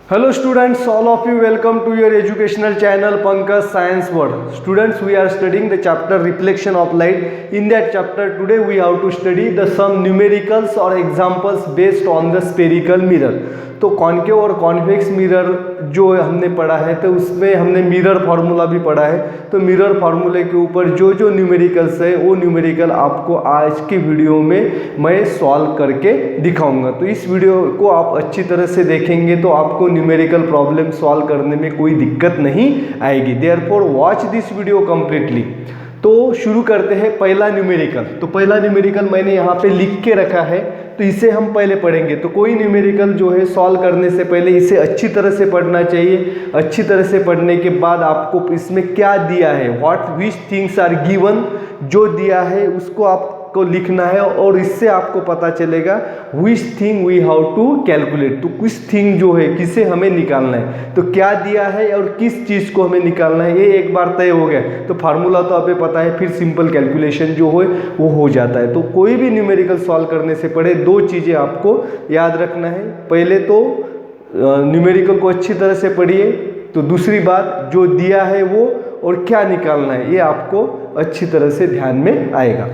Hello students, all of you welcome to your educational channel Pankaj Science World. Students, we are studying the chapter Reflection of Light. In that chapter today we have to study the some numericals or examples based on the spherical mirror. तो concave और convex mirror जो हमने पढ़ा है तो उसमें हमने mirror formula भी पढ़ा है। तो मिरर फार्मूले के ऊपर जो जो न्यूमेरिकल्स है वो न्यूमेरिकल आपको आज की वीडियो में मैं सॉल्व करके दिखाऊंगा। तो इस वीडियो को आप अच्छी तरह से देखेंगे तो आपको न्यूमेरिकल प्रॉब्लम सॉल्व करने में कोई दिक्कत नहीं आएगी। Therefore watch this video completely. तो शुरू करते हैं पहला न्यूमेरिकल। तो पहला न्यूमेरिकल मैंने यहाँ पे लिख के रखा है, तो इसे हम पहले पढ़ेंगे। तो कोई न्यूमेरिकल जो है सॉल्व करने से पहले इसे अच्छी तरह से पढ़ना चाहिए। अच्छी तरह से पढ़ने के बाद आपको इसमें क्या दिया है, what which things are given, जो दिया है उसको आपको लिखना है और इससे आपको पता चलेगा which thing we have to calculate. तो किस थिंग जो है किसे हमें निकालना है, तो क्या दिया है और किस चीज़ को हमें निकालना है, ये एक बार तय हो गया तो फार्मूला तो आपको पता है, फिर सिंपल कैलकुलेशन जो है वो हो जाता है। तो कोई भी न्यूमेरिकल सॉल्व करने से पहले दो चीज़ें आपको याद रखना है। पहले तो न्यूमेरिकल को अच्छी तरह से पढ़िए, तो दूसरी बात जो दिया है वो और क्या निकालना है ये आपको अच्छी तरह से ध्यान में आएगा।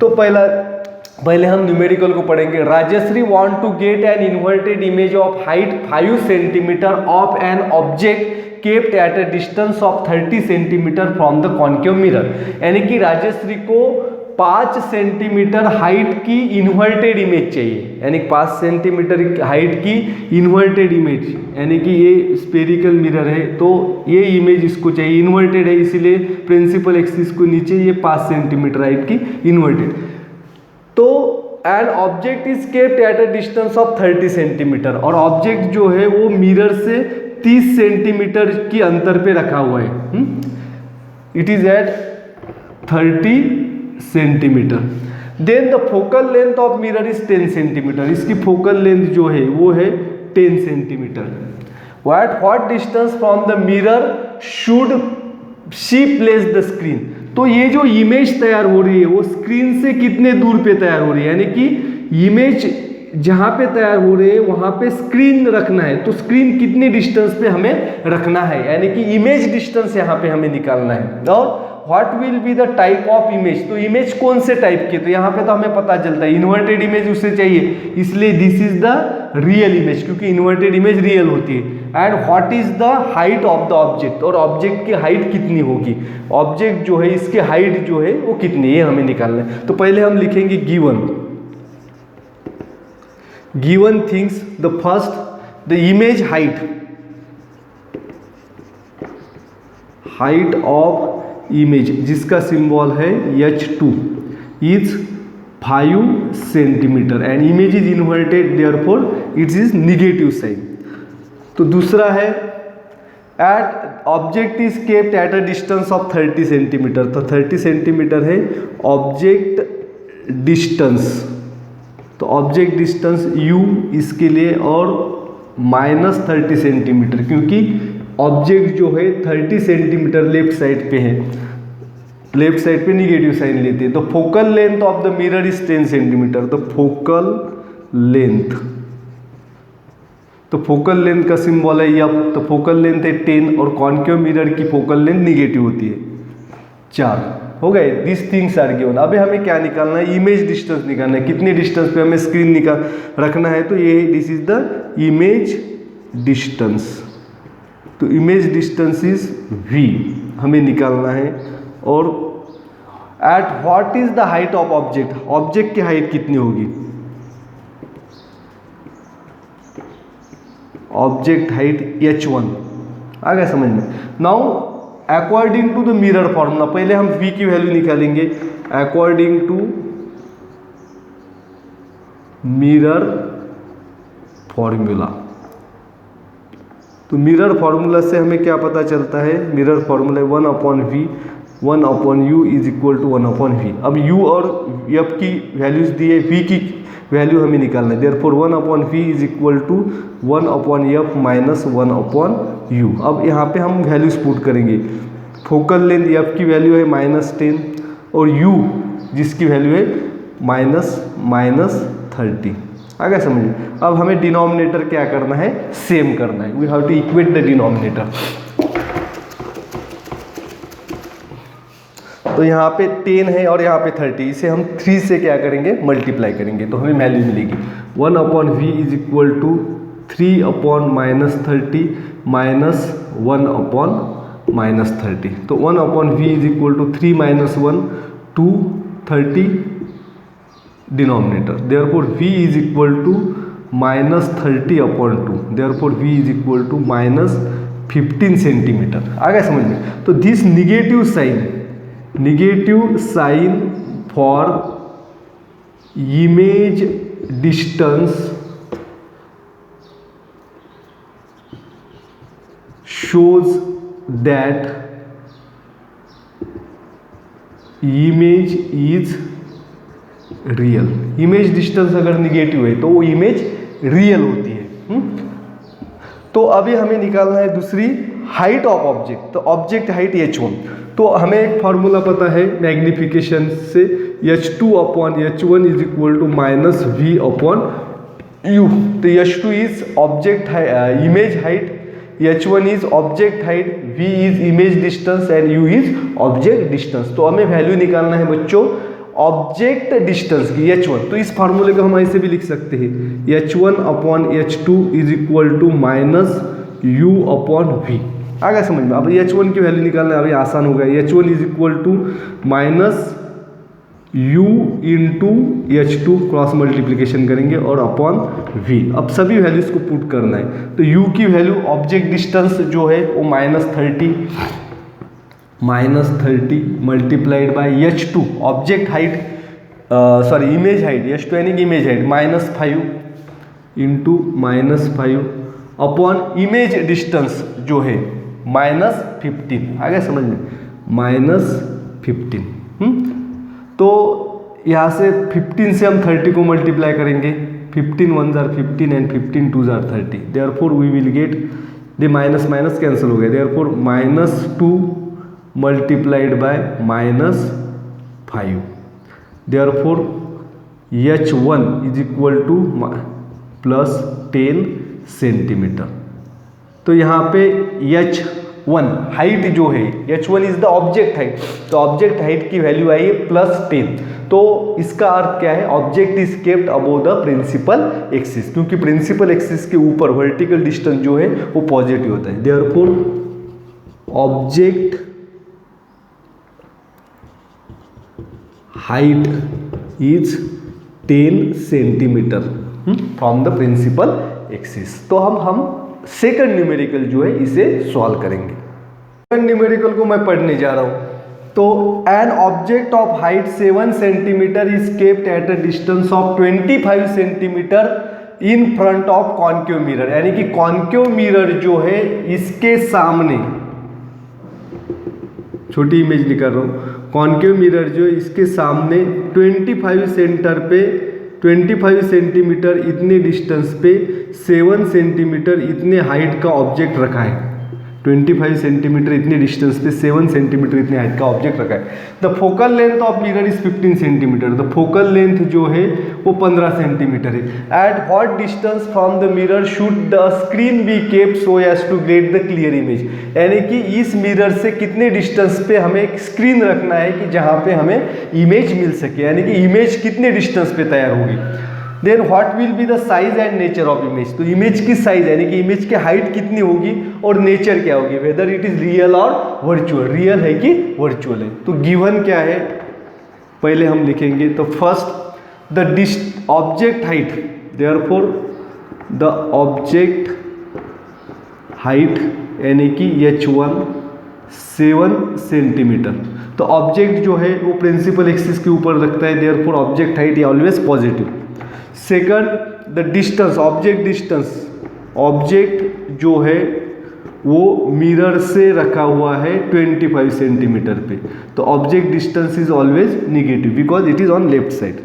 तो पहले हम न्यूमेरिकल को पढ़ेंगे। Rajshree want to get an inverted image of height 5 centimetre of an object kept at a distance of 30 centimetre from the concave mirror. यानी कि राजश्री को 5 सेंटीमीटर हाइट की इन्वर्टेड इमेज चाहिए, यानी 5 सेंटीमीटर हाइट की इन्वर्टेड इमेज, यानी कि ये स्पेरिकल मिरर है तो ये इमेज इसको चाहिए। इन्वर्टेड है इसीलिए प्रिंसिपल एक्सिस को नीचे ये 5 सेंटीमीटर हाइट की इन्वर्टेड। तो an object is kept at a distance of 30 centimetre, और ऑब्जेक्ट जो है वो मिरर से 30 सेंटीमीटर की अंतर पे रखा हुआ है। It is at 30 centimetre. Then the focal length of mirror is 10 centimetre. इसकी फोकल लेंथ जो है वो है 10 centimetre. What distance from the mirror should she place the screen. तो ये जो इमेज तैयार हो रही है वो स्क्रीन से कितने दूर पे तैयार हो रही है, यानी कि इमेज जहां पे तैयार हो रही है वहां पे स्क्रीन रखना है। तो स्क्रीन कितने डिस्टेंस पे हमें रखना है, यानी कि इमेज डिस्टेंस यहाँ पे हमें निकालना है। और what will be the type of image, तो इमेज कौन से टाइप की, तो यहाँ पे तो हमें पता चलता है इन्वर्टेड इमेज उसे चाहिए, इसलिए this is the real image, क्योंकि इन्वर्टेड इमेज रियल होती है। And what is the height of the object, और ऑब्जेक्ट की हाइट कितनी होगी, ऑब्जेक्ट जो है इसकी हाइट जो है वो कितनी, ये हमें निकालना है। तो पहले हम लिखेंगे given things. The first the image height of image जिसका सिंबल है H2 is 5 centimetre and image is inverted, therefore it is negative sign. तो दूसरा है at object is kept at a distance of 30 centimetre. तो 30 centimetre है object distance, तो object distance U इसके लिए और -30 सेंटीमीटर, क्योंकि ऑब्जेक्ट जो है 30 सेंटीमीटर लेफ्ट साइड पे है, लेफ्ट साइड पे निगेटिव साइन लेते हैं। तो focal length of the mirror is 10 centimetre. तो फोकल लेंथ का सिंबल है F, तो फोकल लेंथ है 10 और कॉन्केव मिरर की फोकल लेंथ निगेटिव होती है 4। हो गए, दिस थिंग्स आर गिवन। अबे हमें क्या निकालना है, इमेज डिस्टेंस निकालना है, कितने डिस्टेंस पे हमें स्क्रीन रखना है। तो ये this is the image distance. तो इमेज डिस्टेंस इज V हमें निकालना है। और at what is the height of object, object की हाइट कितनी होगी, ऑब्जेक्ट हाइट H1। आ गया समझ में। Now according to the mirror formula, पहले हम V की वैल्यू निकालेंगे अकॉर्डिंग टू मिरर फॉर्मूला। तो मिरर फार्मूला से हमें क्या पता चलता है, mirror formula 1/V 1/U is equal to 1/V। अब U और F की वैल्यूज दी है, V की वैल्यू हमें निकालना है, therefore 1/V is equal to 1/F minus 1/U। अब यहाँ पे हम वैल्यूज पुट करेंगे। फोकल लेंथ F की वैल्यू है -10 और U जिसकी वैल्यू है -30। आ गया समझ में। अब हमें डिनोमिनेटर क्या करना है, सेम करना है। We have to equate the denominator. तो यहाँ पे 10 है और यहाँ पे 30, इसे हम 3 से क्या करेंगे, मल्टीप्लाई करेंगे, तो हमें वैल्यू मिलेगी 1/v is equal to 3/-30 minus 1/-30। तो 1/v is equal to 3 - 1 2 30 denominator, therefore v is equal to -30/2, therefore v is equal to -15 centimetre. आ गया समझ में। तो this negative sign for image distance shows that image is real। Image distance अगर negative है तो वो इमेज रियल होती है। तो अभी हमें निकालना है दूसरी हाइट ऑफ ऑब्जेक्ट। तो ऑब्जेक्ट हाइट h1, तो हमें एक फॉर्मूला पता है मैग्निफिकेशन से, h2/h1 is equal to -v/u। तो h2 is object image height, h1 is object height, v is image distance and u is object distance. तो हमें वैल्यू निकालना है बच्चों ऑब्जेक्ट डिस्टेंस की, h1। तो इस फार्मूले को हम ऐसे भी लिख सकते हैं, h1/h2 is equal to -u/v। आ गया समझ में। अब h1 की वैल्यू निकालना है, अभी आसान हो गया। h1 is equal to -u into h2 cross multiplication करेंगे और अपॉन v। अब सभी वैल्यूज को पुट करना है। तो u की वैल्यू ऑब्जेक्ट डिस्टेंस जो है वो -30 multiplied by h2 object height, sorry image height, h2 यानी कि image height -5 into -5 upon image distance जो है -15। आ गया समझ में, -15। तो यहाँ से 15 से हम 30 को मल्टीप्लाई करेंगे, 15 1 = 15 and 15 2 = 30, therefore we will get the minus minus cancel हो गया, therefore -2 multiplied by -5, therefore h1 is equal to +10 centimetre. तो यहाँ पे h1 हाइट जो है, h1 is the object height, तो ऑब्जेक्ट हाइट की वैल्यू आई है +10। तो इसका अर्थ क्या है, object is kept above the principal axis, क्योंकि प्रिंसिपल एक्सिस के ऊपर वर्टिकल डिस्टेंस जो है वो पॉजिटिव होता है। Therefore object height is 10 centimetre from the principal axis. तो हम सेकंड न्यूमेरिकल जो है इसे सॉल्व करेंगे। सेकंड न्यूमेरिकल को मैं पढ़ने जा रहा हूं। तो an object of height 7 centimetre is kept at a distance of 25 centimetre in front of concave mirror, यानी कि कॉन्केव मिरर जो है इसके सामने, छोटी इमेज निकाल रहा हूं, कॉन्केव मिरर जो इसके सामने 25 सेंटीमीटर इतने डिस्टेंस पे 7 सेंटीमीटर इतने हाइट का ऑब्जेक्ट रखा है। 25 सेंटीमीटर इतने डिस्टेंस पे 7 सेंटीमीटर इतने हाइट का ऑब्जेक्ट रखा है। The focal length of mirror is 15 centimetre, the focal length जो है वो 15 सेंटीमीटर है। At what distance from the mirror should the screen be kept so as to get the clear image, यानी कि इस मिरर से कितने डिस्टेंस पे हमें एक स्क्रीन रखना है कि जहाँ पे हमें इमेज मिल सके, यानी कि इमेज कितने डिस्टेंस पे तैयार होगी। Then what will be the size and nature of image, तो इमेज की साइज यानी कि इमेज की हाइट कितनी होगी और नेचर क्या होगी, वेदर इट इज रियल और वर्चुअल, रियल है कि वर्चुअल है। तो गिवन क्या है पहले हम लिखेंगे। तो first the object height, therefore the object height यानी कि h1 7 सेंटीमीटर। तो ऑब्जेक्ट जो है वो प्रिंसिपल एक्सिस के ऊपर रखता है, therefore object height always positive. Second the distance, object distance, object जो है वो मिरर से रखा हुआ है 25 सेंटीमीटर पे, तो object distance is always negative because it is on left side.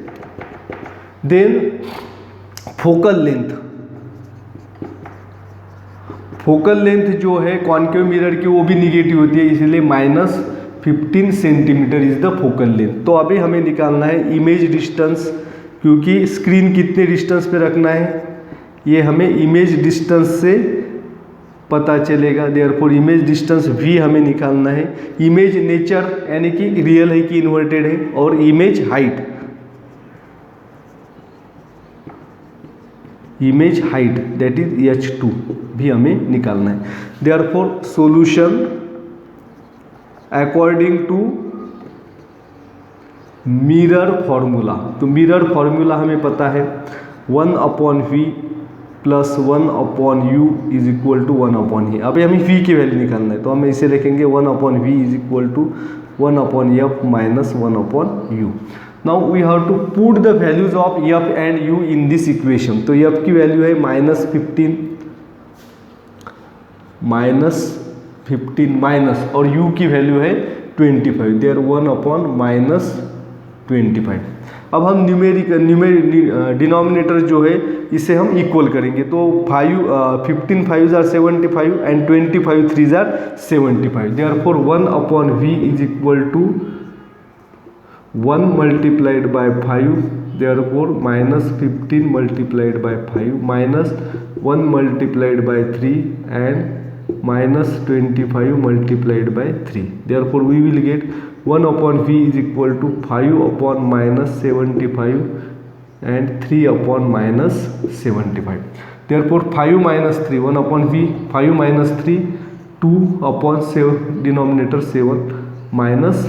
Then focal length, focal length जो है कॉन्केव मिरर की वो भी निगेटिव होती है, इसलिए -15 centimetre is the focal length. तो अभी हमें निकालना है इमेज डिस्टेंस क्योंकि स्क्रीन कितने डिस्टेंस पे रखना है ये हमें इमेज डिस्टेंस से पता चलेगा। देयरफॉर इमेज डिस्टेंस भी हमें निकालना है। इमेज नेचर यानी कि रियल है कि इन्वर्टेड है, और image height, image height that is h2 भी हमें निकालना है। Therefore solution according to mirror formula, तो मिरर फॉर्मूला हमें पता है 1/v plus 1/u is equal to 1/e। अब हमें v की वैल्यू निकालना है, तो हम इसे लिखेंगे 1/v is equal to 1/f minus 1/u। Now we have to put the values of f and u in this equation. तो f की वैल्यू है -15 माइनस और u की वैल्यू है 25, देयर 1/-25। अब हम डिनोमिनेटर जो है इसे हम इक्वल करेंगे, तो 15 5 are 75 and 25 3 are 75। Therefore 1/v is equal to 1 multiplied by 5, therefore -15 multiplied by 5 minus 1 multiplied by 3 and -25 multiplied by 3। Therefore we will get 1/v is equal to 5/-75 and 3/-75. Therefore 5 minus 3, 1/v, 5 minus 3, 2/7, denominator 7 minus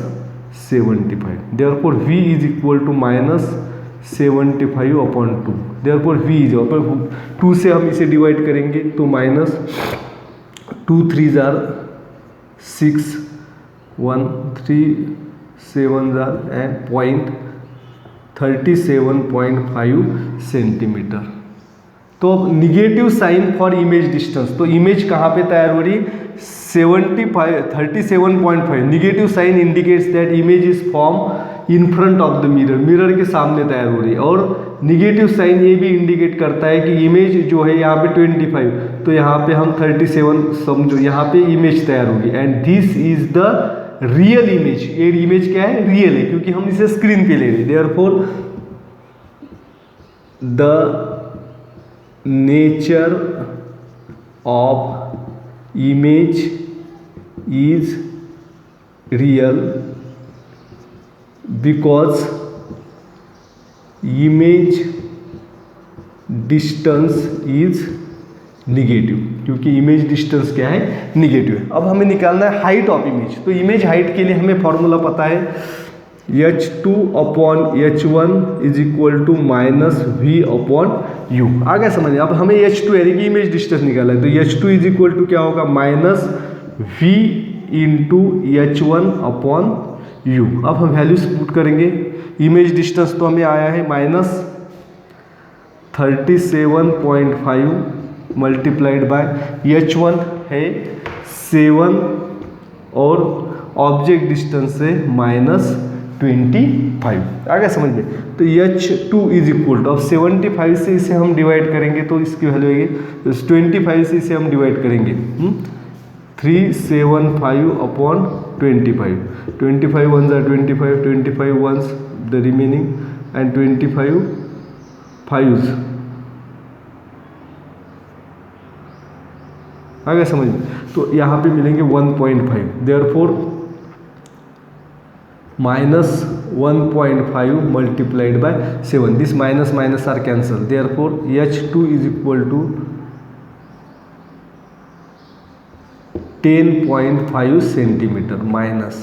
75. Therefore v is equal to -75/2. Therefore v is 2 से हम इसे divide करेंगे तो -2 3s are 6, 1 3 7 and 37.5 centimetre. तो अब negative sign for image distance, तो image कहाँ पे तैयार हो रही, 37.5। Negative sign indicates that image is form in front of the mirror, mirror के सामने तैयार हो रही है। और निगेटिव साइन ये भी इंडिकेट करता है कि इमेज जो है यहाँ पे 25, तो यहाँ पे हम 37 समझो, यहाँ पे इमेज तैयार होगी and this is the real image. ये इमेज क्या है, रियल है, क्योंकि हम इसे स्क्रीन पे ले रहे हैं। Therefore the nature of image is real because image distance is negative, क्योंकि इमेज डिस्टेंस क्या है, निगेटिव है। अब हमें निकालना है हाइट ऑफ इमेज। तो इमेज हाइट के लिए हमें फॉर्मूला पता है h2/h1 is equal to -v/u। आगे समझिए, अब हमें h2 यानी कि इमेज डिस्टेंस निकाला है, तो h2 इज इक्वल टू क्या होगा, -v/h1/u। अब हम वैल्यूज पुट करेंगे। इमेज डिस्टेंस तो हमें आया है -37.5 मल्टीप्लाइड बाय h1 है 7 और ऑब्जेक्ट डिस्टेंस है -25। आगे समझ में, तो h2 इज इक्वल टू, अब 75 से इसे हम डिवाइड करेंगे तो इसकी वैल्यू आएगी 25 से इसे हम डिवाइड करेंगे 375/25। 25 1s are 25, 25 1s the remaining and 25 5s। आगे समझ में, तो यहाँ पे मिलेंगे 1.5। Therefore -1.5 multiplied by 7, this minus minus are cancel. Therefore h2 is equal to 10.5 centimetre minus.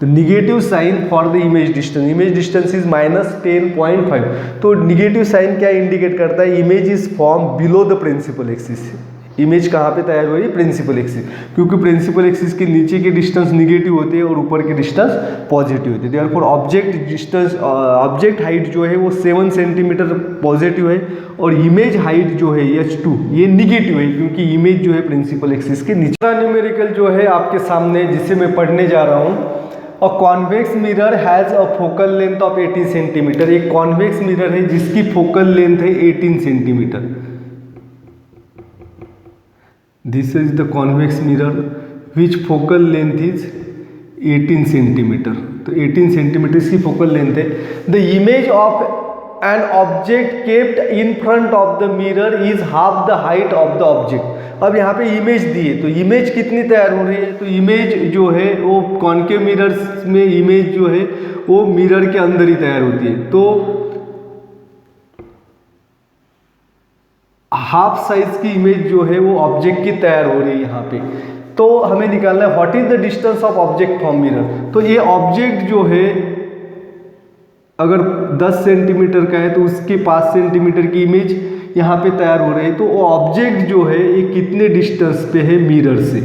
तो negative sign for the image distance is -10.5। तो निगेटिव साइन क्या इंडिकेट करता है, image is form below the principal axis. Image कहाँ पे तैयार हो रही है, प्रिंसिपल एक्सिस, क्योंकि प्रिंसिपल एक्सिस के नीचे के डिस्टेंस निगेटिव होते हैं और ऊपर के डिस्टेंस पॉजिटिव होते हैं। देयरफॉर ऑब्जेक्ट हाइट जो है वो 7 सेंटीमीटर पॉजिटिव है और इमेज हाइट जो है h2 ये निगेटिव है, क्योंकि इमेज जो है प्रिंसिपल एक्सिस के नीचे। न्यूमेरिकल जो है आपके सामने, जिसे मैं पढ़ने जा रहा हूँ, a convex mirror has a focal length of 18 centimetre. एक कॉन्वेक्स मिरर है जिसकी फोकल लेंथ है 18 centimetre. This is the convex mirror which focal length is 18 centimetre. तो 18 सेंटीमीटर इसकी फोकल लेंथ है। The image of an object kept in front of the mirror is half the height of the object. अब यहाँ पे image दी है, तो image कितनी तैयार हो रही है, तो इमेज जो है वो कॉन्केव मिरर्स में इमेज जो है वो मिरर के अंदर ही तैयार होती है। तो हाफ साइज की इमेज जो है वो ऑब्जेक्ट की तैयार हो रही है यहाँ पे। तो हमें निकालना है what is the distance of object from mirror. तो ये ऑब्जेक्ट जो है अगर 10 सेंटीमीटर का है तो उसके 5 सेंटीमीटर की इमेज यहाँ पे तैयार हो रही है। तो वो ऑब्जेक्ट जो है ये कितने डिस्टेंस पे है मिरर से।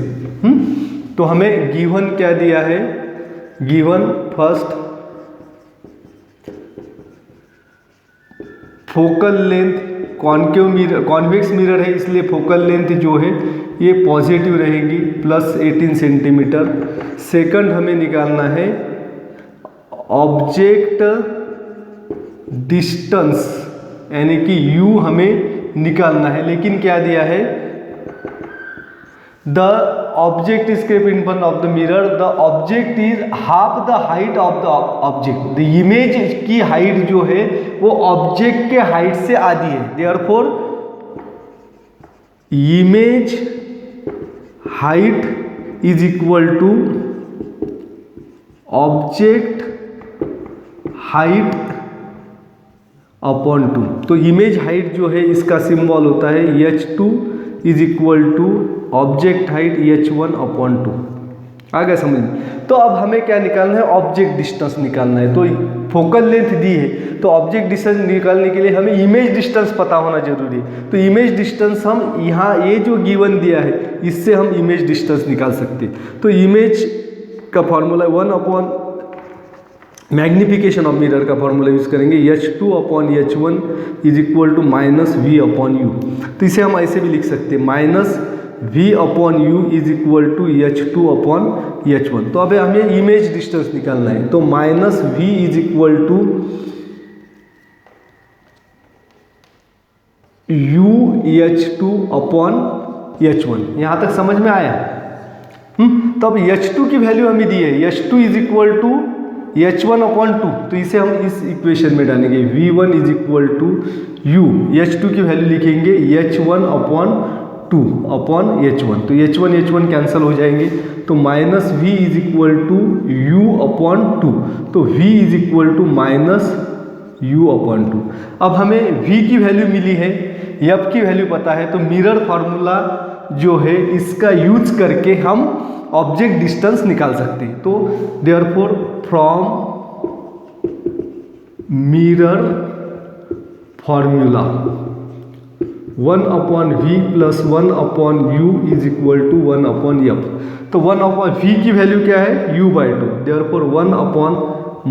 तो हमें गिवन क्या दिया है, given first focal length, concave mirror convex mirror है इसलिए फोकल लेंथ जो है ये पॉजिटिव रहेगी प्लस 18 सेंटीमीटर। सेकंड हमें निकालना है ऑब्जेक्ट डिस्टेंस यानी कि u हमें निकालना है, लेकिन क्या दिया है, the object is kept in front of the mirror, the object is half the height of the object. The image की हाइट जो है वो ऑब्जेक्ट के हाइट से आधी है, therefore image height is equal to object height upon 2। तो image height जो है इसका सिंबल होता है h2 is equal to object height h1 upon 2। आ गया समझ। तो अब हमें क्या निकालना है, ऑब्जेक्ट डिस्टेंस निकालना है। तो फोकल लेंथ दी है तो ऑब्जेक्ट डिस्टेंस निकालने के लिए हमें इमेज डिस्टेंस पता होना जरूरी है। तो इमेज डिस्टेंस हम यहाँ ये जो गिवन दिया है इससे हम इमेज डिस्टेंस निकाल सकते हैं। तो इमेज का formula 1 upon magnification of mirror का फॉर्मूला यूज करेंगे, h2 upon h1 is equal to minus v upon u. तो इसे हम ऐसे भी लिख सकते हैं minus v upon u is equal to h2 upon h1। तो अब हमें इमेज डिस्टेंस निकालना है, तो minus v is equal to u(h2) upon h1। यहाँ तक समझ में आया। तो अब h2 की वैल्यू हमें दी है, h2 is equal to h1 upon 2। तो इसे हम इस इक्वेशन में डालेंगे, v1 is equal to u, h2 की वैल्यू लिखेंगे h1 अपॉन 2 अपॉन h1। तो h1 कैंसिल हो जाएंगे, तो minus v is equal to u upon 2। तो v is equal to minus u upon 2। अब हमें v की वैल्यू मिली है, f की वैल्यू पता है, तो मिरर फार्मूला जो है इसका यूज करके हम ऑब्जेक्ट डिस्टेंस निकाल सकते हैं। तो therefore from mirror formula 1 upon v plus 1 upon u is equal to 1 upon f। तो 1 अपॉन v की वैल्यू क्या है, u/2, therefore 1 upon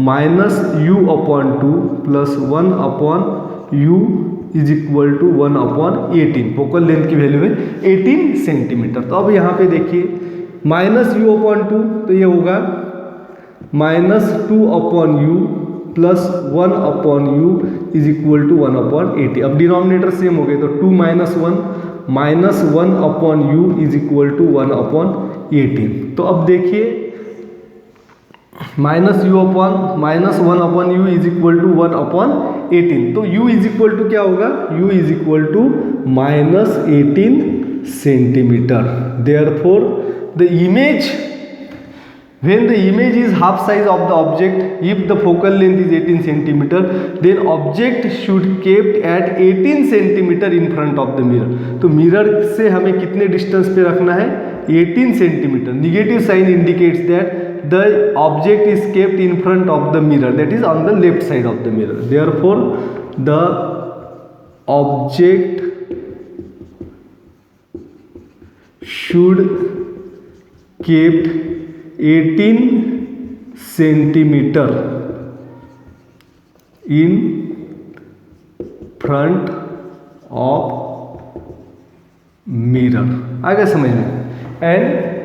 minus u upon 2 plus 1 upon u is equal to 1 upon 18। Focal length की value है 18 centimetre. तो अब यहाँ पे देखिए माइनस u अपॉन 2, तो ये होगा minus 2 upon u plus 1 upon u is equal to 1 upon 80। अब डिनोमिनेटर सेम हो गए, तो 2 minus 1 minus 1 upon u is equal to 1 upon 18। तो अब देखिए minus u upon minus 1 upon u is equal to 1 upon 18। तो u इज इक्वल टू क्या होगा, u is equal to minus 18 centimetre. Therefore the image, when the image is half size of the object, if the focal length is 18 centimeter, then object should kept at 18 centimeter in front of the mirror। तो mirror से हमें कितने distance पे रखना है, 18 centimetre. Negative sign indicates that the object is kept in front of the mirror, that is on the left side of the mirror, therefore the object should kept 18 centimeter in front of mirror। आ गया समझ में। And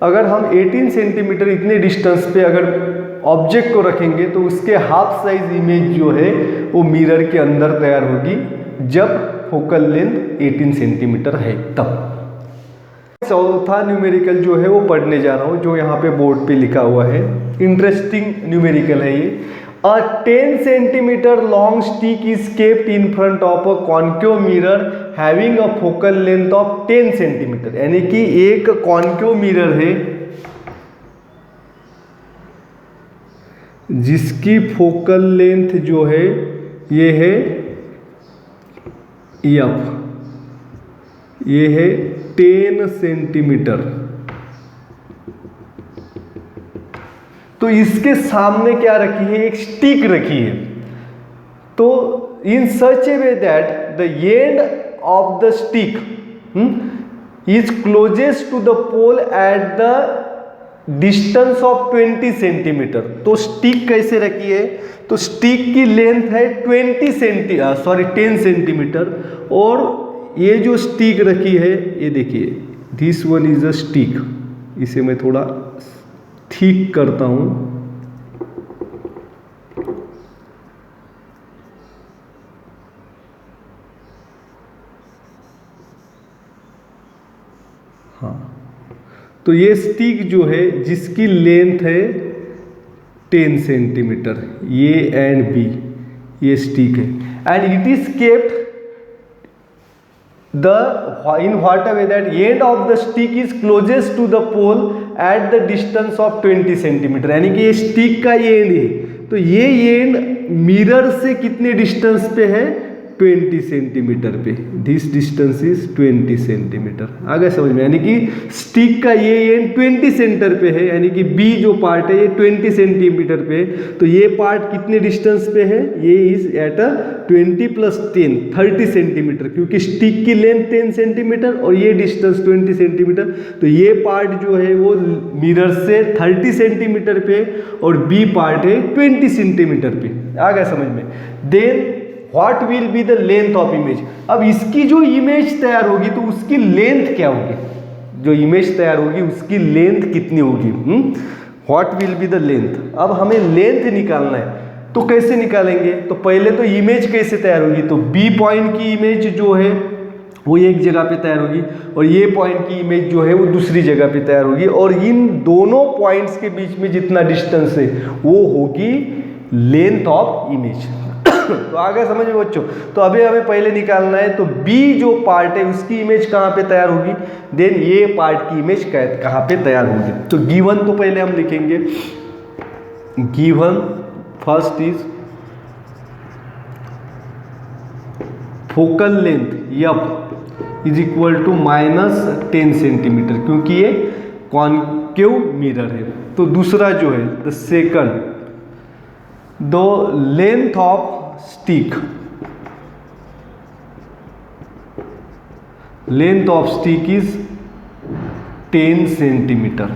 अगर हम 18 centimetre इतने distance पे अगर object को रखेंगे तो उसके हाफ साइज इमेज जो है वो मिरर के अंदर तैयार होगी जब फोकल लेंथ 18 सेंटीमीटर है तब। चौथा न्यूमेरिकल जो है वो पढ़ने जा रहा हूँ, जो यहाँ पे बोर्ड पे लिखा हुआ है। इंटरेस्टिंग न्यूमेरिकल है ये। A 10 centimeter long stick is kept in front of a concave mirror having a focal length of 10 centimeter। यानी कि एक कॉन्केव मिरर है जिसकी फोकल लेंथ जो है ये है एफ, ये है 10 सेंटीमीटर। तो इसके सामने क्या रखी है, एक स्टिक रखी है। तो in such a way that the end of the stick is closest to the pole at the distance of 20 centimetre. तो स्टिक कैसे रखी है, तो स्टिक की लेंथ है 10 सेंटीमीटर और ये जो स्टिक रखी है ये देखिए, this one is a stick. इसे मैं थोड़ा ठीक करता हूं। हाँ, तो ये स्टिक जो है जिसकी लेंथ है 10 सेंटीमीटर, ये एंड बी, ये स्टिक है and it is kept in what a way that end of the stick is closest to the pole at the distance of 20 centimetre. यानी कि ये स्टिक का एंड है, तो ये एंड मिरर से कितने डिस्टेंस पे है, 20 सेंटीमीटर पे। This distance is 20 centimetre. आ गया समझ में, यानी कि स्टिक का ये एंड 20 सेंटर पे है, यानी कि बी जो पार्ट है ये 20 सेंटीमीटर पे है। तो ये पार्ट कितने डिस्टेंस पे है, ये इज एट अ 20 + 10 30 सेंटीमीटर, क्योंकि स्टिक की लेंथ 10 सेंटीमीटर और ये डिस्टेंस 20 सेंटीमीटर। तो ये पार्ट जो है वो मिरर से 30 सेंटीमीटर पे और बी पार्ट है 20 सेंटीमीटर पे। आ गया समझ में। Then what will be the length of image. अब इसकी जो इमेज तैयार होगी तो उसकी लेंथ क्या होगी, जो इमेज तैयार होगी उसकी लेंथ कितनी होगी, what will be the length. अब हमें लेंथ निकालना है, तो कैसे निकालेंगे, तो पहले तो इमेज कैसे तैयार होगी, तो बी पॉइंट की इमेज जो है वो एक जगह पे तैयार होगी और ये पॉइंट की इमेज जो है वो दूसरी जगह पे तैयार होगी, और इन दोनों पॉइंट्स के बीच में जितना डिस्टेंस है वो होगी लेंथ ऑफ इमेज। तो आगे समझ में बच्चों, तो अभी हमें पहले निकालना है, तो B जो पार्ट है उसकी इमेज कहाँ पे तैयार होगी, देन ये पार्ट की इमेज कहाँ पे तैयार होगी। तो गिवन तो पहले हम लिखेंगे, given first is focal length F is equal to -10 centimetre, क्योंकि ये कॉन्केव मिरर है। तो दूसरा जो है the second, the length of stick, length of stick is 10 centimetre.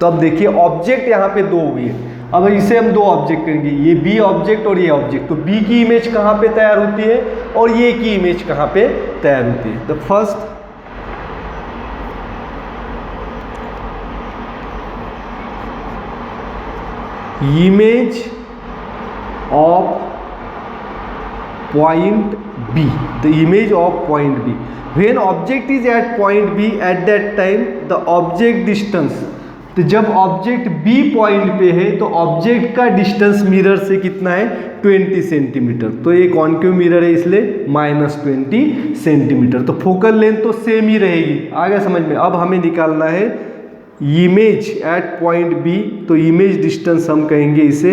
तो अब देखिए ऑब्जेक्ट यहां पे दो हुई है, अब इसे हम दो ऑब्जेक्ट करेंगे, ये बी ऑब्जेक्ट और ये ऑब्जेक्ट। तो बी की इमेज कहां पे तैयार होती है और ये की इमेज कहां पे तैयार होती है। The first image of point B, the image of point B. When object is at point B, at that time the object distance, तो जब ऑब्जेक्ट B पॉइंट पे है तो ऑब्जेक्ट का डिस्टेंस मिरर से कितना है, 20 सेंटीमीटर। तो ये कॉन्केव मिरर है इसलिए -20 सेंटीमीटर। तो फोकल लेंथ तो सेम ही रहेगी। आ गया समझ में। अब हमें निकालना है इमेज एट पॉइंट बी, तो इमेज डिस्टेंस हम कहेंगे इसे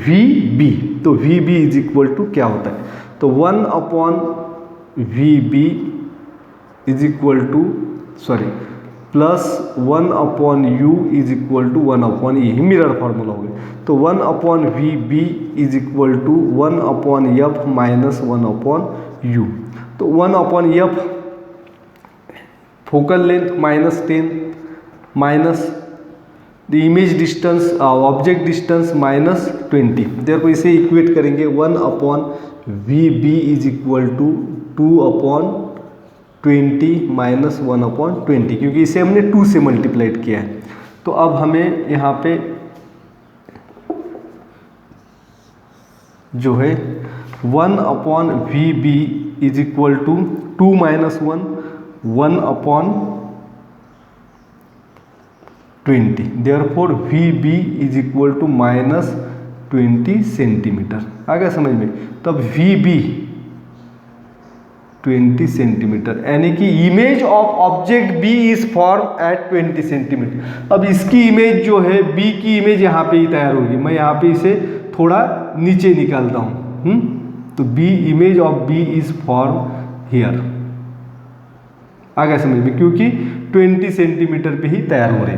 VB। तो VB इज इक्वल टू क्या होता है, तो 1/VB is equal to +1/U is equal to 1/E, mirror formula हो गया। तो 1/VB is equal to 1/F minus 1/U। तो 1/F focal length -10 minus the image distance object distance -20। देखो इसे इक्वेट करेंगे, 1/VB is equal to 2/20 minus 1/20, क्योंकि इसे हमने 2 से मल्टीप्लाइड किया है। तो अब हमें यहाँ पे जो है 1/VB is equal to 2 - 1/20। Therefore VB is equal to 20 centimetre. आ गया समझ में? तब VB 20 सेंटीमीटर, यानी कि image of object B is form at 20 centimetre. अब इसकी इमेज जो है, B की इमेज यहाँ पे ही तैयार होगी। मैं यहाँ पे इसे थोड़ा नीचे निकालता हूँ। तो B image of B is form here. आ गया समझ में? क्योंकि 20 सेंटीमीटर पे ही तैयार हो रहे।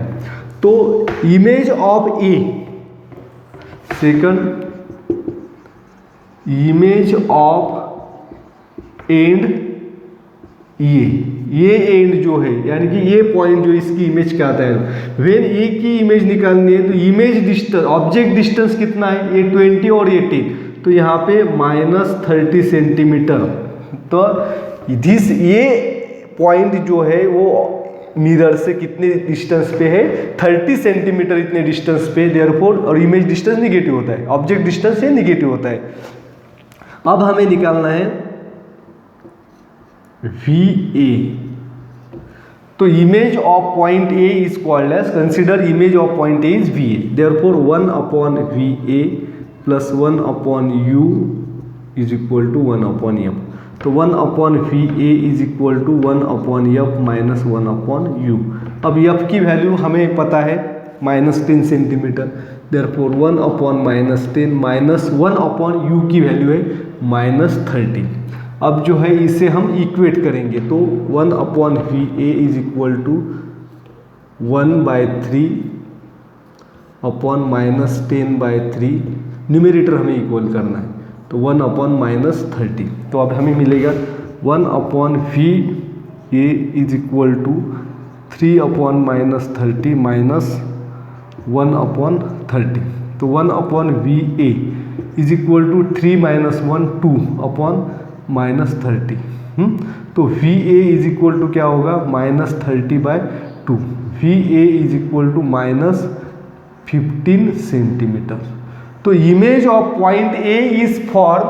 तो image of A, second image of and ये एंड जो है, यानी कि ये पॉइंट जो इसकी इमेज क्या आता है, वेन ए की इमेज निकालनी है तो इमेज डिस्टेंस, ऑब्जेक्ट डिस्टेंस कितना है, ये 20 और ये 10, तो यहाँ पे -30 सेंटीमीटर। तो दिस ये पॉइंट जो है वो मिरर से कितने डिस्टेंस पे है, 30 सेंटीमीटर इतने डिस्टेंस पे, देयरफॉर, और इमेज डिस्टेंस निगेटिव होता है, ऑब्जेक्ट डिस्टेंस से निगेटिव होता है। अब हमें निकालना है VA। तो image of point A is called as, consider image of point A is VA, therefore 1/VA plus 1/U is equal to 1/F। तो 1/VA is equal to 1/F minus 1/U। अब F की value हमें पता है -10 centimetre, therefore 1/-10 minus 1/U की value है -30। अब जो है इसे हम इक्वेट करेंगे, तो 1/VA is equal to 1/3/-10/3, numerator हमें इक्वल करना है, तो 1/-30। तो अब हमें मिलेगा 1/VA is equal to 3/-30 minus 1/30। तो 1/VA इज इक्वल टू 3 - 1 2/-30। तो VA इज इक्वल टू क्या होगा, -30/2। VA is equal to -15 centimetre. तो image of point A is form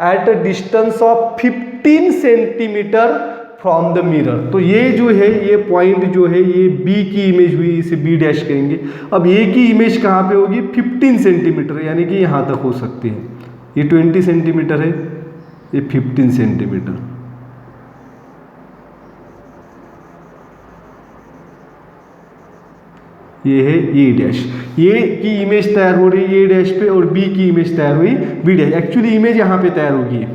at a distance of 15 centimetre from the mirror. तो ये जो है, ये पॉइंट जो है, ये B की इमेज हुई, इसे B डैश करेंगे। अब A की इमेज कहाँ पे होगी, 15 सेंटीमीटर, यानी कि यहाँ तक हो सकती है। ये 20 सेंटीमीटर है, ये 15 सेंटीमीटर। ये है ए डैश, ये की इमेज तैयार हो रही है ए डैश पे, और बी की इमेज तैयार हुई बी डैश। एक्चुअली इमेज यहाँ पे तैयार होगी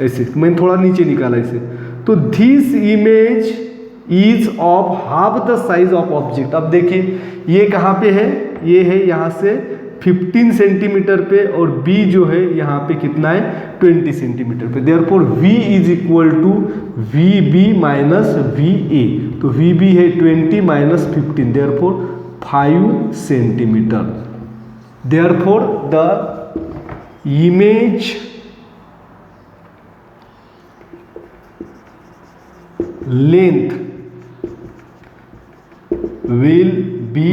ऐसे, मैंने थोड़ा नीचे निकाला इसे। तो this image is of half the size of object. अब देखिए ये कहाँ पे है, ये है यहाँ से 15 सेंटीमीटर पे, और B जो है यहाँ पे कितना है, 20 सेंटीमीटर पे। Therefore V is equal to VB minus VA। तो VB है 20 minus 15, therefore 5 centimetre. Therefore the image length will be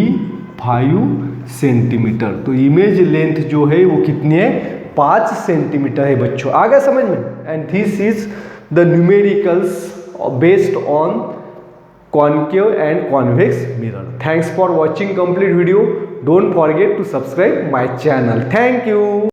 5 centimetre. तो इमेज लेंथ जो है वो कितनी है, 5 सेंटीमीटर है बच्चों। आ गया समझ में? And this is the numericals based on concave and convex mirror. Thanks for watching complete video. Don't forget to subscribe my channel. Thank you.